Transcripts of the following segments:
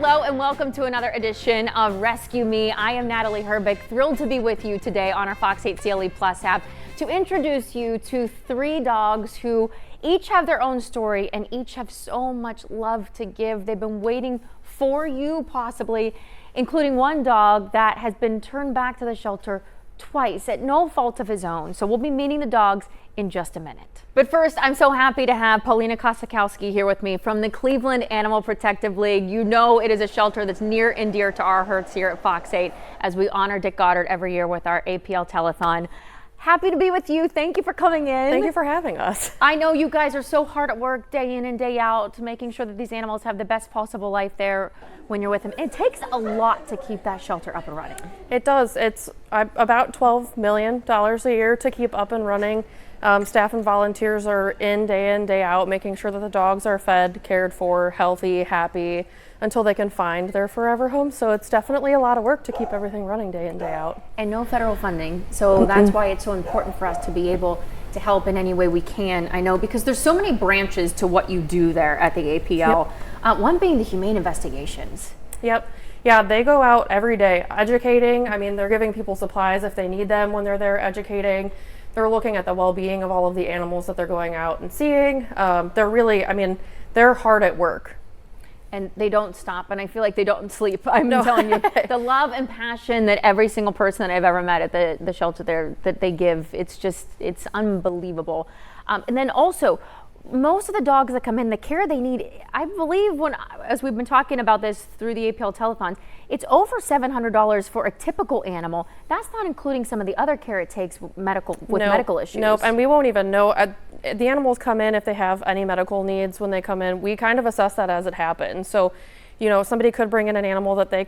Hello and welcome to another edition of Rescue Me. I am Natalie Herbick, thrilled to be with you today on our Fox 8 CLE Plus app to introduce you to 3 dogs who each have their own story and each have so much love to give. They've been waiting for you possibly, including one dog that has been turned back to the shelter twice at no fault of his own. So we'll be meeting the dogs in just a minute. But first, I'm so happy to have Paulina Kosakowski here with me from the Cleveland Animal Protective League. You know it is a shelter that's near and dear to our hearts here at Fox 8 as we honor Dick Goddard every year with our APL telethon. Happy to be with you. Thank you for coming in. Thank you for having us. I know you guys are so hard at work day in and day out making sure that these animals have the best possible life there when you're with them. It takes a lot to keep that shelter up and running. It does. It's about $12 million a year to keep up and running. Staff and volunteers are in, day out, making sure that the dogs are fed, cared for, healthy, happy, until they can find their forever home. So it's definitely a lot of work to keep everything running day in, day out. And no federal funding. So that's why it's so important for us to be able to help in any way we can. I know because there's so many branches to what you do there at the APL. Yep. One being the humane investigations. Yep. Yeah, they go out every day educating. I mean, they're giving people supplies if they need them when they're there educating. They're looking at the well-being of all of the animals that they're going out and seeing. They're really, I mean, they're hard at work. And they don't stop, and I feel like they don't sleep. I'm telling you, the love and passion that every single person that I've ever met at the shelter there, that they give, it's unbelievable. And then also, most of the dogs that come in, the care they need, I believe as we've been talking about this through the APL telethon, it's over $700 for a typical animal. That's not including some of the other care it takes with medical issues. Nope, and we won't even know. The animals come in if they have any medical needs when they come in. We kind of assess that as it happens. So, you know, somebody could bring in an animal that they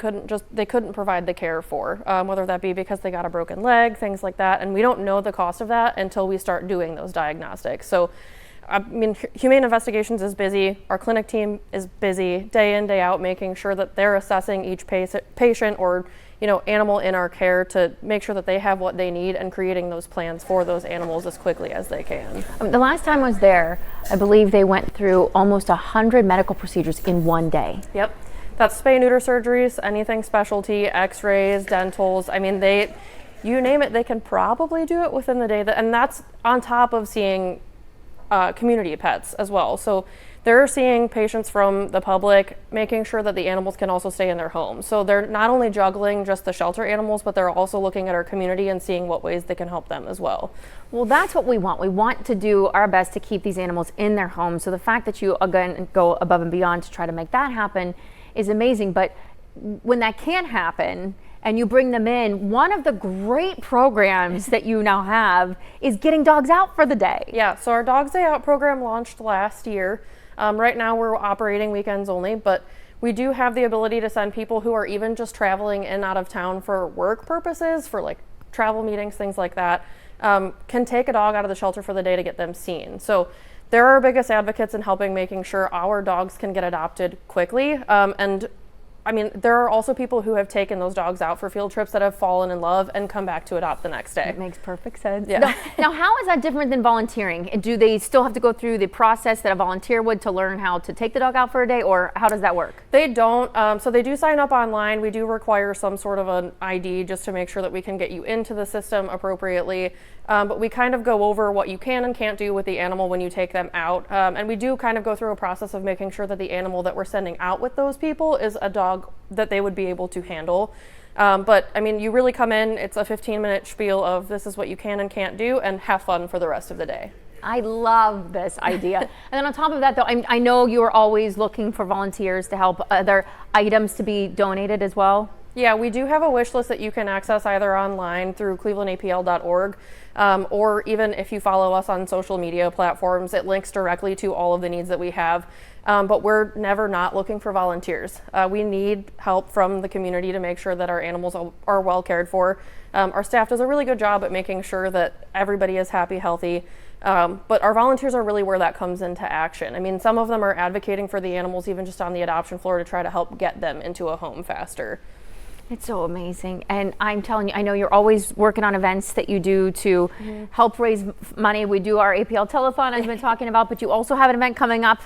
couldn't provide the care for, whether that be because they got a broken leg, things like that. And we don't know the cost of that until we start doing those diagnostics. So, I mean, Humane Investigations is busy. Our clinic team is busy day in, day out, making sure that they're assessing each patient or, you know, animal in our care to make sure that they have what they need and creating those plans for those animals as quickly as they can. The last time I was there, I believe they went through almost 100 medical procedures in one day. Yep. That's spay-neuter surgeries, anything specialty, x-rays, dentals. I mean, you name it, they can probably do it within the day. And that's on top of seeing community pets as well. So they're seeing patients from the public, making sure that the animals can also stay in their homes. So they're not only juggling just the shelter animals, but they're also looking at our community and seeing what ways they can help them as well. Well, that's what we want. We want to do our best to keep these animals in their homes. So the fact that you again go above and beyond to try to make that happen is amazing. But when that can't happen, and you bring them in, one of the great programs that you now have is getting dogs out for the day. Yeah, so our Dogs Day Out program launched last year. Right now we're operating weekends only, but we do have the ability to send people who are even just traveling in and out of town for work purposes, for like travel meetings, things like that, can take a dog out of the shelter for the day to get them seen. So they're our biggest advocates in helping making sure our dogs can get adopted quickly. And I mean, there are also people who have taken those dogs out for field trips that have fallen in love and come back to adopt the next day. It makes perfect sense. Yeah. Now, how is that different than volunteering? Do they still have to go through the process that a volunteer would to learn how to take the dog out for a day, or how does that work? They don't. So they do sign up online. We do require some sort of an ID just to make sure that we can get you into the system appropriately. But we kind of go over what you can and can't do with the animal when you take them out. And we do kind of go through a process of making sure that the animal that we're sending out with those people is a dog that they would be able to handle. But I mean, you really come in, it's a 15-minute spiel of this is what you can and can't do, and have fun for the rest of the day. I love this idea. And then on top of that, though, I know you are always looking for volunteers to help other items to be donated as well. Yeah, we do have a wish list that you can access either online through clevelandapl.org, or even if you follow us on social media platforms, it links directly to all of the needs that we have. But we're never not looking for volunteers. We need help from the community to make sure that our animals are well cared for. Our staff does a really good job at making sure that everybody is happy, healthy. But our volunteers are really where that comes into action. I mean, some of them are advocating for the animals even just on the adoption floor to try to help get them into a home faster. It's so amazing. And I'm telling you, I know you're always working on events that you do to help raise money. We do our APL telethon I've been talking about, but you also have an event coming up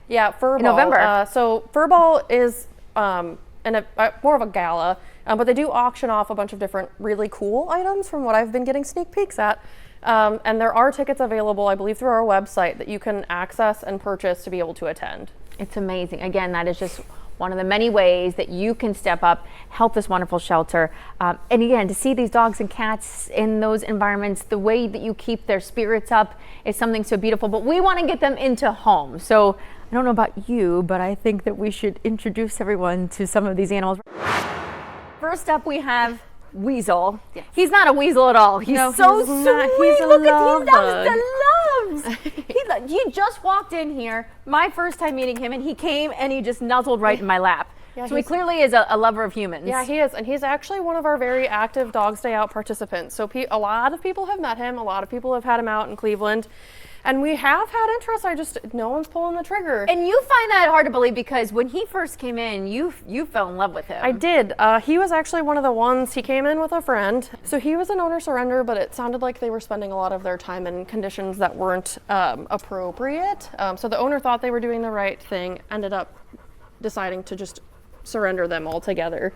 Fur in Ball. November. So Fur Ball is and more of a gala, but they do auction off a bunch of different really cool items from what I've been getting sneak peeks at. And there are tickets available, I believe, through our website that you can access and purchase to be able to attend. It's amazing. Again, that is just one of the many ways that you can step up, help this wonderful shelter. And again, to see these dogs and cats in those environments, the way that you keep their spirits up is something so beautiful. But we want to get them into homes. So I don't know about you, but I think that we should introduce everyone to some of these animals. First up, we have Weasel. Yes. He's not a weasel at all. He's so sweet. He's a Look love at he loves bug. the loves. He just walked in here, my first time meeting him, and he came and he just nuzzled right in my lap. Yeah, so he clearly is a lover of humans. Yeah, he is. And he's actually one of our very active Dogs Day Out participants. So a lot of people have met him. A lot of people have had him out in Cleveland. And we have had interest. No one's pulling the trigger. And you find that hard to believe because when he first came in, you fell in love with him. I did. He was actually one of the ones, he came in with a friend. So he was an owner surrender, but it sounded like they were spending a lot of their time in conditions that weren't appropriate. So the owner thought they were doing the right thing, ended up deciding to just surrender them altogether.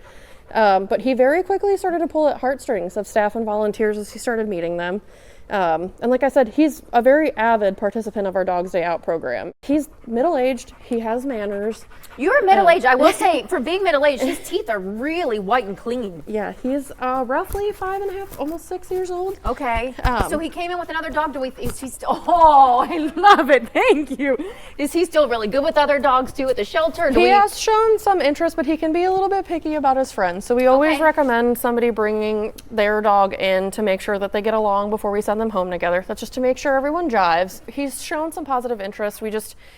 But he very quickly started to pull at heartstrings of staff and volunteers as he started meeting them. And like I said, he's a very avid participant of our Dogs Day Out program. He's middle-aged, he has manners. You're middle-aged. I will say, for being middle-aged, his teeth are really white and clean. Yeah, he's roughly 5.5, almost 6 years old. Okay. So he came in with another dog. Is he still? Oh, I love it. Thank you. Is he still really good with other dogs too at the shelter? He has shown some interest, but he can be a little bit picky about his friends. So we always recommend somebody bringing their dog in to make sure that they get along before we send them home together. That's just to make sure everyone jives. He's shown some positive interest.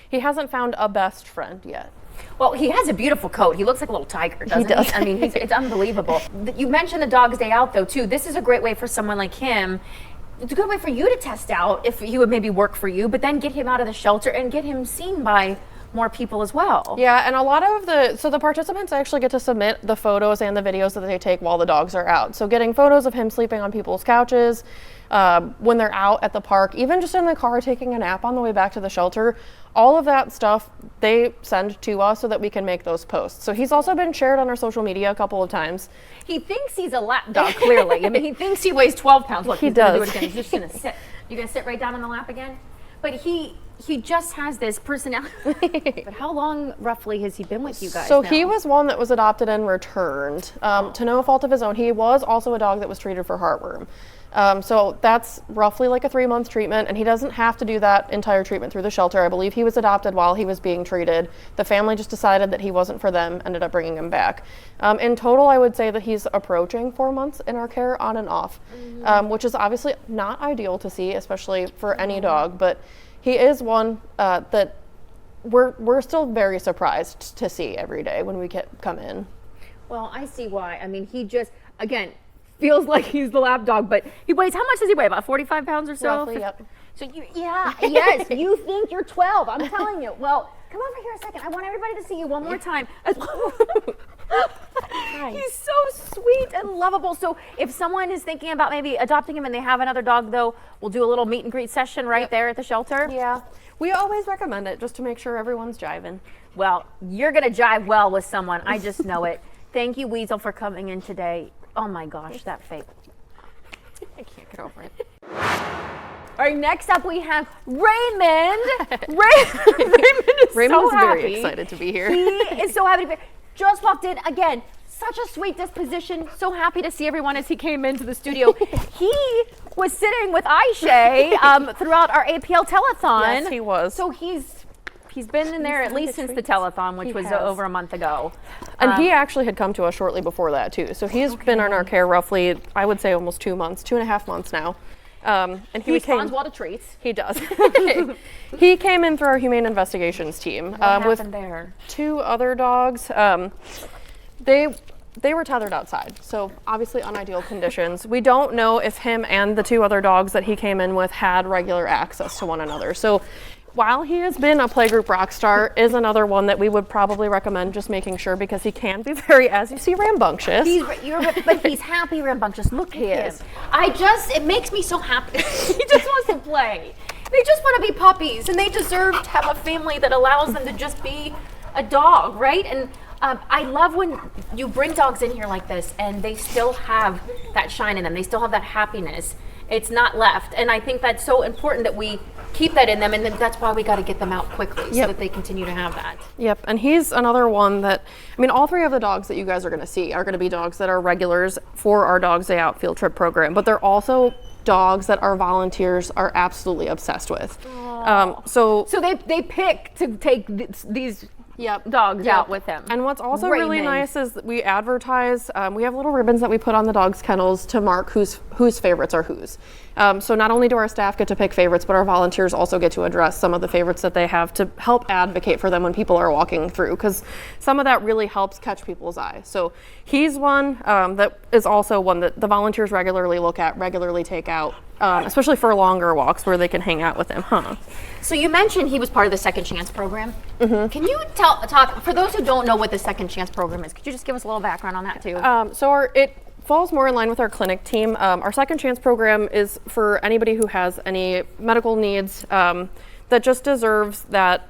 He hasn't found a best friend yet. Well, he has a beautiful coat. He looks like a little tiger, doesn't he? Does. I mean, it's unbelievable. You mentioned the Dogs Day Out, though, too. This is a great way for someone like him. It's a good way for you to test out if he would maybe work for you, but then get him out of the shelter and get him seen by more people as well. Yeah, and a lot of the participants actually get to submit the photos and the videos that they take while the dogs are out. So getting photos of him sleeping on people's couches, when they're out at the park, even just in the car taking a nap on the way back to the shelter, all of that stuff they send to us so that we can make those posts. So he's also been shared on our social media a couple of times. He thinks he's a lap dog, clearly. I mean, he thinks he weighs 12 pounds. Look, he he's does. Gonna do it again. He's just going to sit. You going to sit right down on the lap again? But he just has this personality. But how long, roughly, has he been with you guys So now? he was one that was adopted and returned to no fault of his own. He was also a dog that was treated for heartworm. So that's roughly like a 3-month treatment, and he doesn't have to do that entire treatment through the shelter. I believe he was adopted while he was being treated. The family just decided that he wasn't for them, ended up bringing him back. In total, I would say that he's approaching 4 months in our care on and off, which is obviously not ideal to see, especially for any dog, but he is one that we're still very surprised to see every day when we come in. Well, I see why. I mean, he just, again, feels like he's the lap dog, but he weighs, how much does he weigh? About 45 pounds or so? Roughly, yep. So yes, you think you're 12. I'm telling you. Well, come over here a second. I want everybody to see you one more time. He's so sweet and lovable. So if someone is thinking about maybe adopting him and they have another dog, though, we'll do a little meet and greet session right there at the shelter. Yeah, we always recommend it just to make sure everyone's jiving. Well, you're going to jive well with someone. I just know it. Thank you, Weasel, for coming in today. Oh my gosh, that fake. I can't get over it. All right, next up we have Raymond. Raymond is Raymond's so happy. very excited to be here. He is so happy to be here. Just walked in again. Such a sweet disposition. So happy to see everyone as he came into the studio. He was sitting with Aisha throughout our APL telethon. Yes, he was. So he's been in there at least since the telethon, which was over a month ago. And he actually had come to us shortly before that too. So he's been in our care roughly, I would say almost 2 months, 2.5 months now. And he responds well to treats. He does. He came in through our humane investigations team What happened with there? 2 other dogs. They were tethered outside, so obviously unideal conditions. We don't know if him and the 2 other dogs that he came in with had regular access to one another. So while he has been a playgroup rock star, is another one that we would probably recommend just making sure, because he can be very, as you see, rambunctious. But he's happy rambunctious. Look at him. It makes me so happy. He just wants to play. They just want to be puppies, and they deserve to have a family that allows them to just be a dog, right? And I love when you bring dogs in here like this and they still have that shine in them. They still have that happiness. It's not left. And I think that's so important that we keep that in them, and then that's why we got to get them out quickly so that they continue to have that. Yep, and he's another one that, I mean, all three of the dogs that you guys are going to see are going to be dogs that are regulars for our Dogs Day Out field trip program, but they're also dogs that our volunteers are absolutely obsessed with. So they pick to take these dogs out with them. And what's also really nice is that we advertise, we have little ribbons that we put on the dogs' kennels to mark whose favorites are whose. So not only do our staff get to pick favorites, but our volunteers also get to address some of the favorites that they have to help advocate for them when people are walking through, because some of that really helps catch people's eye. So he's one that is also one that the volunteers regularly look at, regularly take out, especially for longer walks where they can hang out with him. So you mentioned he was part of the Second Chance program. Can you talk, for those who don't know what the Second Chance program is, could you just give us a little background on that too? It falls more in line with our clinic team. Our Second Chance program is for anybody who has any medical needs that just deserves that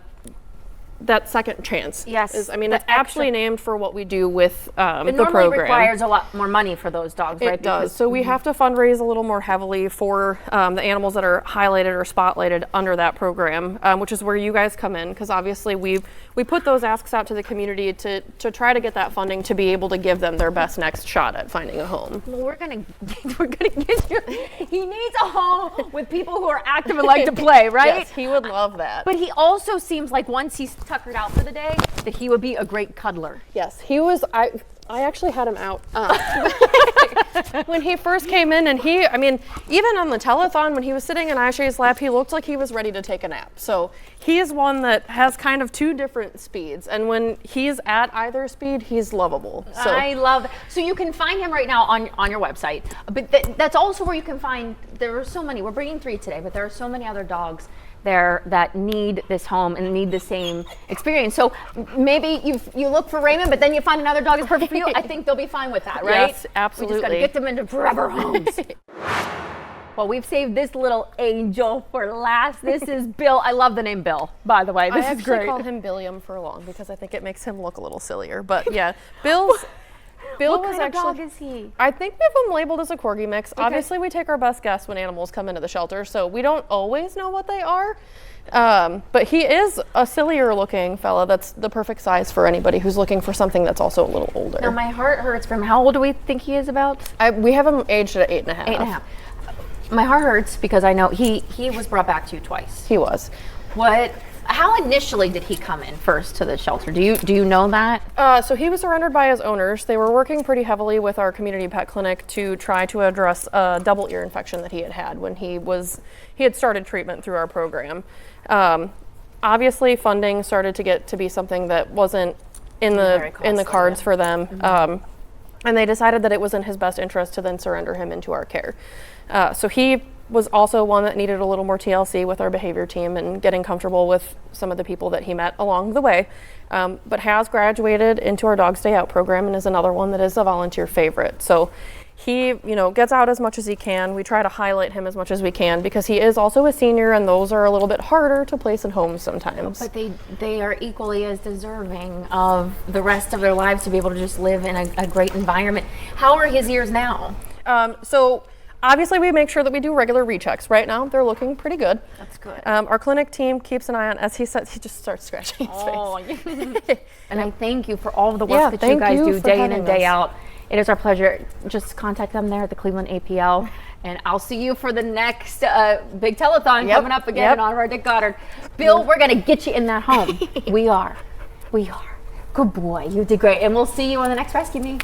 second chance. Yes. It's actually named for what we do with the program. It normally requires a lot more money for those dogs, right? It does. So we have to fundraise a little more heavily for the animals that are highlighted or spotlighted under that program, which is where you guys come in, because obviously we put those asks out to the community to try to get that funding to be able to give them their best next shot at finding a home. Well, we're gonna get you. He needs a home with people who are active and like to play, right? Yes, he would love that. But he also seems like once he's tuckered out for the day, that he would be a great cuddler. Yes, he was. I actually had him out when he first came in, and even on the telethon when he was sitting in Aisha's lap, he looked like he was ready to take a nap. So he is one that has kind of two different speeds, and when he's at either speed, he's lovable. So I love that. So you can find him right now on your website, but that's also where you can find. There are so many. We're bringing 3 today, but there are so many other dogs there that need this home and need the same experience. So maybe you look for Raymond, but then you find another dog that's perfect for you. I think they'll be fine with that, right? Yes, absolutely. We just got to get them into forever homes. Well, we've saved this little angel for last. This is Bill. I love the name Bill, by the way. This is great. I actually called him Billiam for long because I think it makes him look a little sillier. But yeah, Bill what was kind actually, of dog is he? I think we have him labeled as a corgi mix. Okay. Obviously, we take our best guess when animals come into the shelter, so we don't always know what they are. But he is a sillier looking fella that's the perfect size for anybody who's looking for something that's also a little older. Now, my heart hurts from how old do we think he is about? We have him aged at 8.5. 8.5. My heart hurts because I know he was brought back to you twice. He was. How initially did he come in first to the shelter? Do you know that? So he was surrendered by his owners. They were working pretty heavily with our community pet clinic to try to address a double ear infection that he had when he had started treatment through our program. Obviously, funding started to get to be something that wasn't in the cards for them, and they decided that it was in his best interest to then surrender him into our care. So he was also one that needed a little more TLC with our behavior team and getting comfortable with some of the people that he met along the way, but has graduated into our Dogs Day Out program and is another one that is a volunteer favorite. So he, gets out as much as he can. We try to highlight him as much as we can because he is also a senior, and those are a little bit harder to place in homes sometimes. But they are equally as deserving of the rest of their lives to be able to just live in a great environment. How are his ears now? So obviously we make sure that we do regular rechecks. Right now they're looking pretty good. That's good. Our clinic team keeps an eye on, as he says, he just starts scratching his face. And I thank you for all of the work that you guys do day in and day out. It is our pleasure. Just contact them there at the Cleveland APL. And I'll see you for the next big telethon coming up again in honor of Dick Goddard. Bill, we're going to get you in that home. We are. Good boy. You did great. And we'll see you on the next Rescue Me.